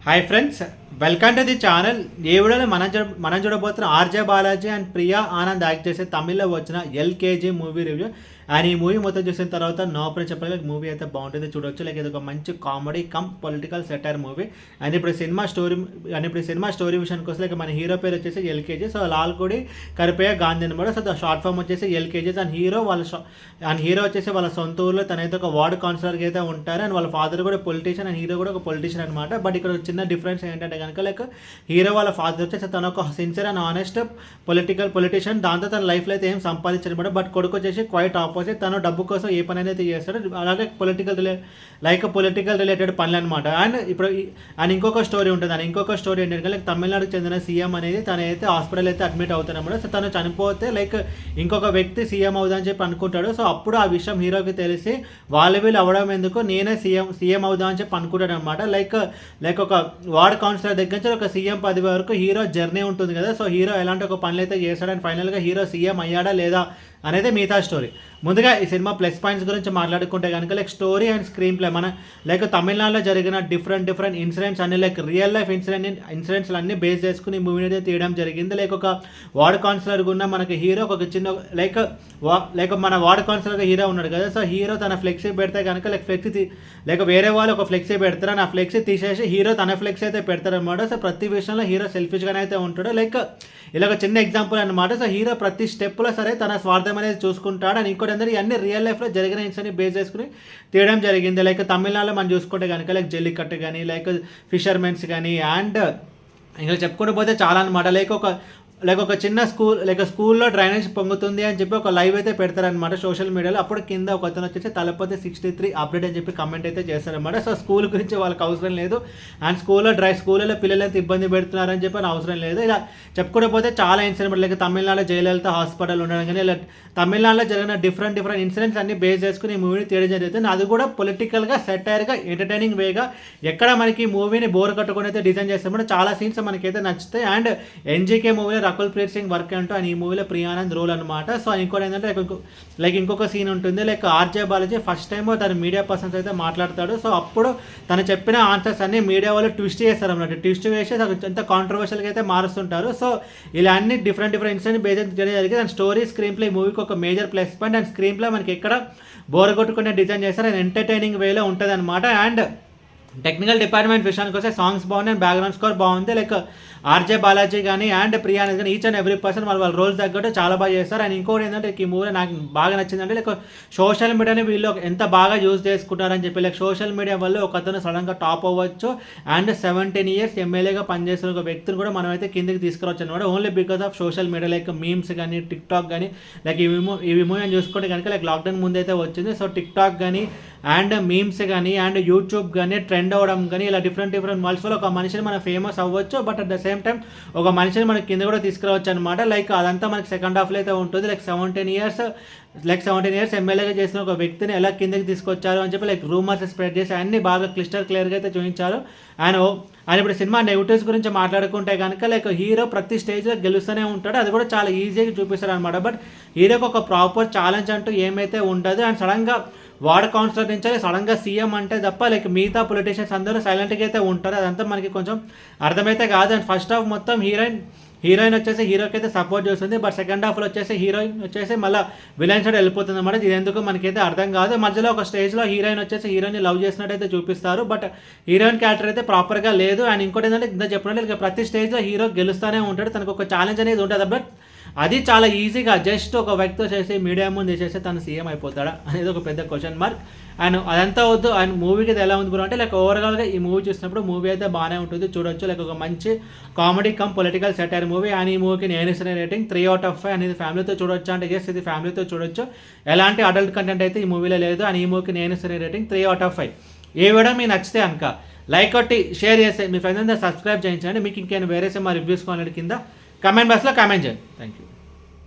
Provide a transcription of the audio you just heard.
Hi friends, welcome to the channel. ఈ వీడియోలో మనం చూడబోతున్న RJ Balaji and Priya Anand act చేసే తమిళ్లో వచ్చిన ఎల్కేజీ మూవీ రివ్యూ. అండ్ ఈ మూవీ మొత్తం చూసిన తర్వాత నో ప్రాబ్లం చెప్పాలి, మూవీ అయితే బాగుంటుంది, చూడొచ్చు. లైక్ ఇది ఒక మంచి comedy come political satire movie. And ఇప్పుడు సినిమా స్టోరీ విషయానికి వస్తే లైక్ మన హీరో పేరు వచ్చేసి ఎల్కేజీ. సో లాల్కుడి కరిపేయ గాంధీ అనమాట. సో షార్ట్ ఫామ్ వచ్చేసి ఎల్కేజీస్. అండ్ హీరో వచ్చేసి వాళ్ళ సొంత ఊర్లో తనైతే ఒక వార్డ్ కౌన్సిలర్గా అయితే ఉంటారు. అండ్ వాళ్ళ ఫాదర్ కూడా పొలిటీషియన్ అండ్ హీరో కూడా ఒక పొలిటీషియన్ అనమాట. బట్ ఇక్కడ చిన్న డిఫరెన్స్ ఏంటంటే కనుక లైక్ హీరో వాళ్ళ ఫాదర్ వచ్చేసి తన ఒక సిన్సియర్ అండ్ ఆనెస్ట్ పొలిటీషియన్. దాంతో తన లైఫ్లో అయితే ఏం సంపాదించనమాట. బట్ కొడుకు వచ్చేసి క్వైట్ ఆపోజిట్. తను డబ్బు కోసం ఏ పని అయితే చేస్తాడు, అలాగే పొలిటికల్ రిలేటెడ్ పనులు అనమాట. అండ్ ఇంకొక స్టోరీ ఉంటుంది. అండ్ ఇంకొక స్టోరీ ఏంటంటే లైక్ తమిళనాడుకు చెందిన సీఎం అనేది తనైతే హాస్పిటల్ అయితే అడ్మిట్ అవుతారనమాట. సో తను చనిపోతే లైక్ ఇంకొక వ్యక్తి సీఎం అవుదామని చెప్పి అనుకుంటాడు. సో అప్పుడు ఆ విషయం హీరోకి తెలిసి వీళ్ళు అవ్వడం ఎందుకు, నేనే సీఎం అవుదామని చెప్పి అనుకుంటాడు అనమాట. లైక్ ఒక వార్డ్ కౌన్సిలర్ దగ్గర నుంచి ఒక సీఎం పదవి వరకు హీరో జర్నీ ఉంటుంది కదా. సో హీరో ఎలాంటి ఒక పనులు అయితే చేస్తాడు అండ్ ఫైనల్గా హీరో సీఎం అయ్యాడా లేదా అనేది మిగతా స్టోరీ. ముందుగా ఈ సినిమా ప్లస్ పాయింట్స్ గురించి మాట్లాడుకుంటే కనుక like story and screen play like తమిళనాడులో జరిగిన డిఫరెంట్ ఇన్సిడెంట్స్ అన్ని లైక్ రియల్ లైఫ్ ఇన్సిడెంట్స్ అన్ని బేస్ చేసుకుని మూవీని అయితే తీయడం జరిగింది. లైక్ ఒక వార్డ్ కౌన్సిలర్గా ఉన్న మనకి హీరో ఒక చిన్న లైక్ మన వార్డ్ కౌన్సిలర్గా హీరో ఉన్నాడు కదా. సో హీరో తన ఫ్లెక్సీ పెడితే కనుక లైక్ వేరే వాళ్ళు ఒక ఫ్లెక్సీ పెడతారు, ఆ ఫ్లెక్సీ తీసేసి హీరో తన ఫ్లెక్సీ అయితే పెడతారు అనమాట. సో ప్రతి విషయంలో హీరో సెల్ఫిష్గానే అయితే ఉంటాడు. లైక్ ఇలా ఒక చిన్న ఎగ్జాంపుల్ అనమాట. సో హీరో ప్రతి స్టెప్లో సరే తన స్వార్థం అనేది చూసుకుంటాడు. అండ్ ఇంకోటి అందరూ ఇవన్నీ రియల్ లైఫ్లో జరిగిన ఇన్సిడెంట్ని బేస్ చేసుకుని తీయడం జరిగింది. లైక్ తమిళనాడులో మనం చూసుకుంటే కనుక లైక్ జల్లికట్టు కానీ లైక్ ఫిషర్మెన్స్ కానీ అండ్ ఇంకా చెప్పుకుంటూ పోతే చాలా అనమాట. లైక్ ఒక చిన్న స్కూల్లో డ్రైనేజ్ పొంగుతుంది అని చెప్పి ఒక లైవ్ అయితే పెడతారనమాట సోషల్ మీడియాలో. అప్పుడు కింద ఒక అతను వచ్చేసి తలపతి 63 అప్డేట్ అని చెప్పి కమెంట్ అయితే చేస్తారనమాట. సో స్కూల్ గురించి వాళ్ళకి అవసరం లేదు అండ్ స్కూల్లో పిల్లలు అయితే ఇబ్బంది పెడుతున్నారని చెప్పి అని అవసరం లేదు. ఇలా చెప్పుకుంటూ పోతే చాలా ఇన్సిడెంట్ లైక్ తమిళనాడులో జయలలిత హాస్పిటల్ ఉండడం కానీ ఇలా తమిళనాడులో జరిగిన డిఫరెంట్ ఇన్సిడెంట్స్ అన్ని బేస్ చేసుకుని ఈ మూవీని తీయడం జరుగుతుంది. అది కూడా పొలిటికల్గా సెటైర్గా ఎంటర్టైనింగ్ వేగా ఎక్కడ మనకి మూవీని బోర్ కట్టుకుని అయితే డిజైన్ చేస్తామంటే చాలా సీన్స్ మనకైతే నచ్చుతాయి. అండ్ ఎన్జీకే మూవీలో రకుల్ ప్రీత్ సింగ్ వర్క్ అంటూ అండ్ ఈ మూవీలో ప్రియానంద్ రోల్ అనమాట. సో ఇంకోటి ఏంటంటే లైక్ ఇంకొక సీన్ ఉంటుంది like RJ Balaji first time తన మీడియా పర్సన్స్ అయితే మాట్లాడతాడు. సో అప్పుడు తను చెప్పిన ఆన్సర్స్ అన్ని మీడియా వాళ్ళు ట్విస్ట్ చేస్తారు అన్నమాట. ట్విస్ట్ వేసి ఎంత కాంట్రవర్షియల్గా అయితే మారుస్తుంటారు. సో ఇలా అన్ని డిఫరెంట్ ఇన్సిడెంట్ బేస్ జరిగింది. అండ్ స్టోరీ స్క్రీన్ ప్లే మూవీకి ఒక major plus point. And screen play మనకి ఎక్కడ బోర్ కొట్టుకునే డిజైన్ చేస్తారు అండ్ ఎంటర్టైనింగ్ వేలో ఉంటుంది అనమాట. అండ్ టెక్నికల్ డిపార్ట్మెంట్ విషయానికి వస్తే సాంగ్స్ బాగున్నాయి అండ్ బ్యాక్గ్రౌండ్ స్కోర్ బాగుంది. లైక్ ఆర్జే బాలాజీ కానీ అండ్ ప్రియా కానీ ఈచ్ అండ్ ఎవ్రీ పర్సన్ వాళ్ళ రోల్స్ తగ్గట్టు చాలా బాగా చేస్తారు. అండ్ ఇంకోటి ఏంటంటే ఈ మూవీ నాకు బాగా నచ్చిందంటే లైక్ సోషల్ మీడియాని వీళ్ళు ఎంత బాగా యూజ్ చేసుకుంటారని చెప్పి లైక్ సోషల్ మీడియా వల్ల ఒక అతను సడన్గా టాప్ అవ్వచ్చు అండ్ 17 years ఎమ్మెల్యేగా పనిచేస్తున్న ఒక వ్యక్తిని కూడా మనం అయితే కిందకి తీసుకురావచ్చు అనమాట. Only because of social media like memes కానీ టిక్టాక్ కానీ లైక్ ఈ మూవీ అని చూసుకుంటే కనుక లైక్ లాక్డౌన్ ముందు అయితే వచ్చింది. సో టిక్టాక్ కానీ అండ్ మీమ్స్ కానీ అండ్ యూట్యూబ్ కానీ ట్రెండ్ అవ్వడం కానీ ఇలా డిఫరెంట్ వర్డ్స్లో ఒక మనిషిని మనం ఫేమస్ అవ్వచ్చు. But at the same time ఒక మనిషిని మనకి కింద కూడా తీసుకురావచ్చు అనమాట. లైక్ అదంతా మనకి సెకండ్ హాఫ్లో అయితే ఉంటుంది. లైక్ 17 years ఎమ్మెల్యేగా చేసిన ఒక వ్యక్తిని ఎలా కిందకి తీసుకొచ్చారు అని చెప్పి లైక్ రూమర్స్ స్ప్రెడ్ చేసి అన్ని బాగా క్లియర్గా అయితే చూపించారు. అండ్ ఇప్పుడు సినిమా నెగిటివ్స్ గురించి మాట్లాడుకుంటే కనుక లైక్ హీరో ప్రతి స్టేజ్లో గెలుస్తూనే ఉంటాడు. అది కూడా చాలా ఈజీగా చూపిస్తారు అనమాట. బట్ హీరోకి ఒక ప్రాపర్ ఛాలెంజ్ అంటూ ఏమైతే ఉండదు. అండ్ సడన్గా వార్డ్ కౌన్సిలర్ నుంచి సడన్గా సీఎం అంటే తప్ప లైక్ మిగతా పొలిటీషియన్స్ అందరూ సైలెంట్గా అయితే ఉంటారు. అదంతా మనకి కొంచెం అర్థమైతే కాదు. అండ్ ఫస్ట్ హాఫ్ మొత్తం హీరోయిన్ వచ్చేసి హీరోకి అయితే సపోర్ట్ చేస్తుంది. బట్ సెకండ్ హాఫ్లో వచ్చేసి హీరోయిన్ వచ్చేసి మళ్ళీ విలన్ సైడ్ వెళ్ళిపోతుంది అనమాట. ఇది ఎందుకు మనకైతే అర్థం కాదు. మధ్యలో ఒక స్టేజ్లో హీరోయిన్ వచ్చేసి హీరోయిన్ లవ్ చేసినట్టయితే చూపిస్తారు. బట్ హీరోయిన్ క్యారెక్టర్ అయితే ప్రాపర్గా లేదు. అండ్ ఇంకోటి ఏంటంటే ఇంత చెప్పినట్టు ప్రతి స్టేజ్లో హీరో గెలుస్తూనే ఉంటాడు. తనకు ఒక ఛాలెంజ్ అనేది ఉంటుంది. బట్ అది చాలా ఈజీగా జస్ట్ ఒక వ్యక్తితో చేసి మీడియా ముందు చేసేస్తే తను సీఎం అయిపోతాడా అనేది ఒక పెద్ద క్వశ్చన్ మార్క్. అండ్ అదంతా వద్దు. అండ్ మూవీకి అది ఎలా ఉంది బ్రో అంటే లైక్ ఓవరాల్గా ఈ మూవీ చూసినప్పుడు మూవీ అయితే బాగానే ఉంటుంది, చూడొచ్చు. లైక్ ఒక మంచి comedy come political satire movie. And ఈ మూవీకి నేను ఇస్తున్న రేటింగ్ 3/5 అనేది ఫ్యామిలీతో చూడొచ్చు అంటే ఇది ఫ్యామిలీతో చూడొచ్చు. ఎలాంటి అడల్ట్ కంటెంట్ అయితే ఈ మూవీలో లేదు. అండ్ ఈ మూవీకి నేను ఇస్తున్న రేటింగ్ 3/5. ఏ వీడియో మీకు నచ్చితే కనుక లైక్ కొట్టి షేర్ చేస్తే మీ ఫ్రెండ్స్ అంతా సబ్స్క్రైబ్ చేయించండి. మీకు ఇంకేమైనా వేరే సినిమా రివ్యూస్ కావాలి కింద కమెంట్ బాక్స్లో కామెంట్ చేయండి. Thank you.